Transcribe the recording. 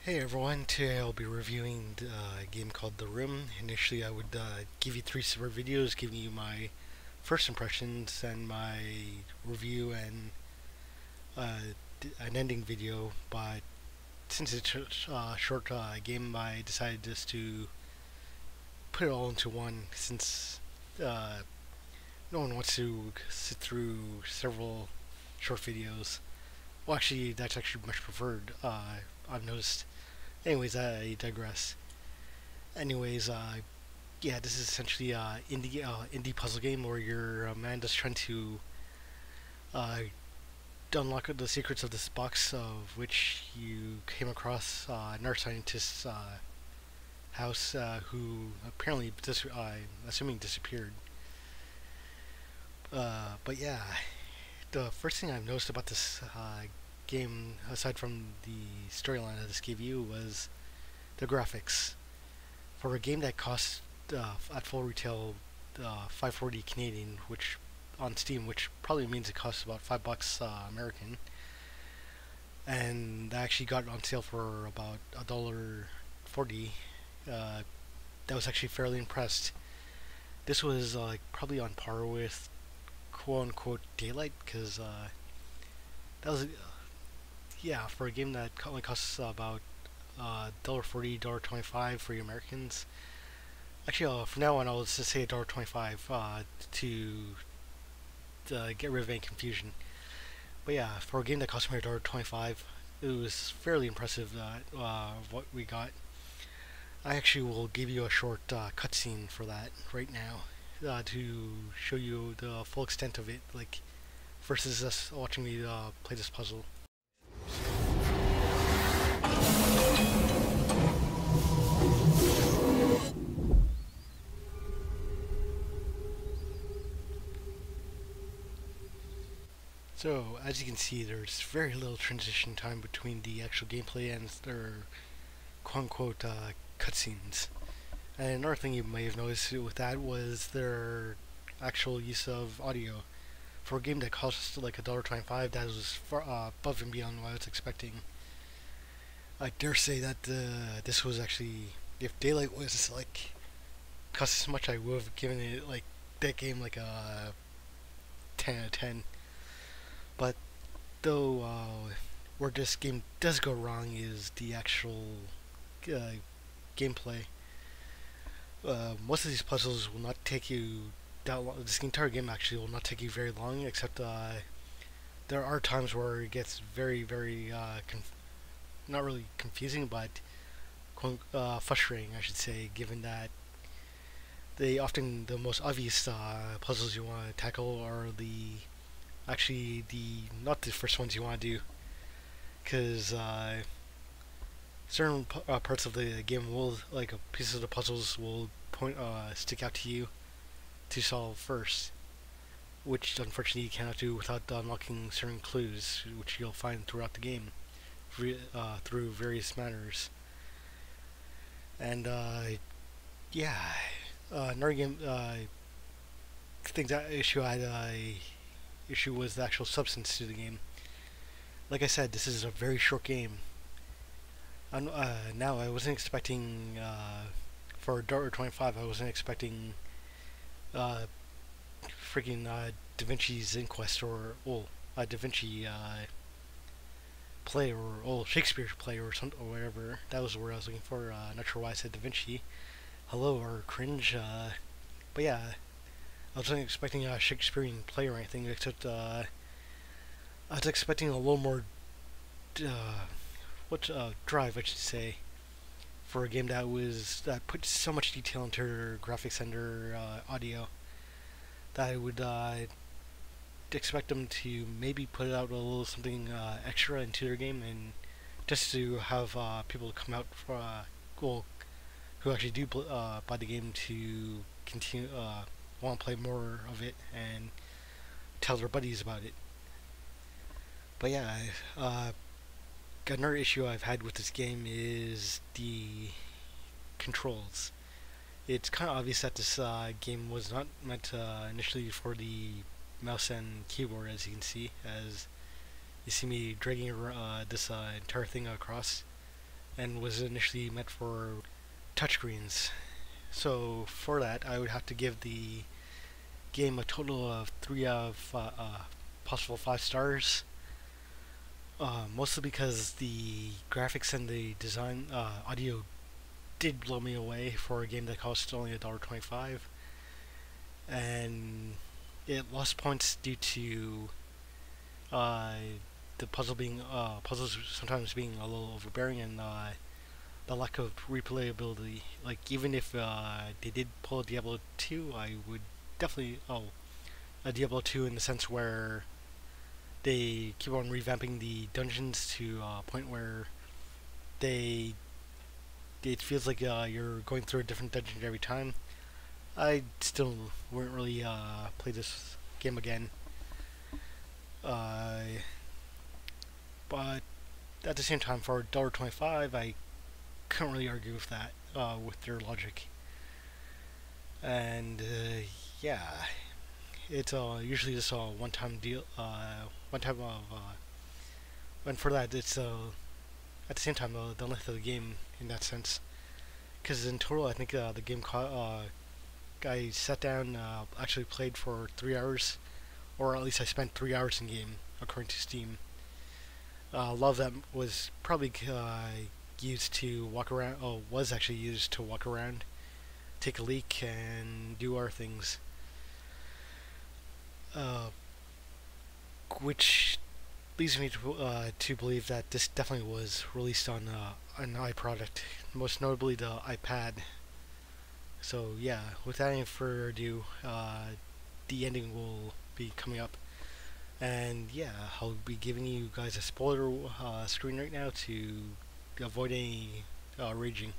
Hey everyone, today I'll be reviewing a game called The Room. Initially I would give you three separate videos giving you my first impressions and my review and uh, an ending video, but since it's a short game I decided just to put it all into one since uh, no one wants to sit through several short videos. Well actually that's actually much preferred, I've noticed. Anyways, I digress. Anyways, yeah, this is essentially a indie puzzle game where you're a man just trying to uh, unlock the secrets of this box, of which you came across an art scientist's house, who apparently, assuming disappeared. But yeah, the first thing I've noticed about this game, aside from the storyline I just gave you, was the graphics. For a game that costs at full retail 540 Canadian, which on Steam, which probably means it costs about $5 American, and I actually got it on sale for about $1.40. Uh, that was actually fairly impressed. This was probably on par with quote unquote Daylight, because that was yeah, for a game that only costs about $1.40, $1.25 for you Americans. Actually, from now on, I'll just say $1.25 to get rid of any confusion. But yeah, for a game that cost me $1.25, it was fairly impressive what we got. I actually will give you a short cutscene for that right now to show you the full extent of it, like versus us watching me play this puzzle. So, as you can see, there's very little transition time between the actual gameplay and their quote-unquote cutscenes. And another thing you may have noticed with that was their actual use of audio. For a game that costs like $1.25, that was far above and beyond what I was expecting. I dare say that this was actually, if Daylight was like cost this much, I would have given it like that game like a 10 out of 10. But though where this game does go wrong is the actual gameplay. Most of these puzzles will not take you that long. This entire game actually will not take you very long, except there are times where it gets very not really confusing, but frustrating, I should say, given that the most obvious puzzles you want to tackle are actually the not the first ones you want to do, because certain parts of the game will, like pieces of the puzzles will stick out to you to solve first, which unfortunately you cannot do without unlocking certain clues, which you'll find throughout the game through various manners. And yeah, another game thing that issue I had issue was the actual substance to the game. Like I said, this is a very short game. Now I wasn't expecting for $1.25. I wasn't expecting freaking Da Vinci's Inquest or Da Vinci play or Shakespeare play or something or whatever. That was the word I was looking for. Not sure why I said Da Vinci. Hello or cringe. But yeah, I wasn't expecting a Shakespearean play or anything, except I was expecting a little more drive, I should say, for a game that put so much detail into their graphics and their audio, that I would expect them to maybe put out a little something extra into their game, and just to have people come out for who actually do buy the game to continue want to play more of it and tell their buddies about it. But yeah, another issue I've had with this game is the controls. It's kind of obvious that this game was not meant initially for the mouse and keyboard, as you can see, as you see me dragging this entire thing across. and was initially meant for touchscreens. So for that, I would have to give the game a total of 3 out of possible 5 stars. Mostly because the graphics and the design, audio did blow me away for a game that cost only $1.25, and it lost points due to uh, the puzzles sometimes being a little overbearing, and the lack of replayability. Like, even if they did pull a Diablo 2, I would definitely a Diablo 2 in the sense where they keep on revamping the dungeons to a point where they it feels like you're going through a different dungeon every time. I still wouldn't really play this game again. Uh, but at the same time, for $1.25, I couldn't really argue with that, with their logic. And yeah, it's usually just a one-time deal. One time of, and for that, it's at the same time the length of the game in that sense. Because in total, I think the game I sat down, actually played for 3 hours, or at least I spent 3 hours in game according to Steam. A lot of that was probably used to walk around. Oh, was actually used to walk around, take a leak, and do our things. Uh, which leads me to believe that this definitely was released on an iProduct, most notably the iPad. So yeah, without any further ado, the ending will be coming up, and yeah, I'll be giving you guys a spoiler screen right now to avoid any raging.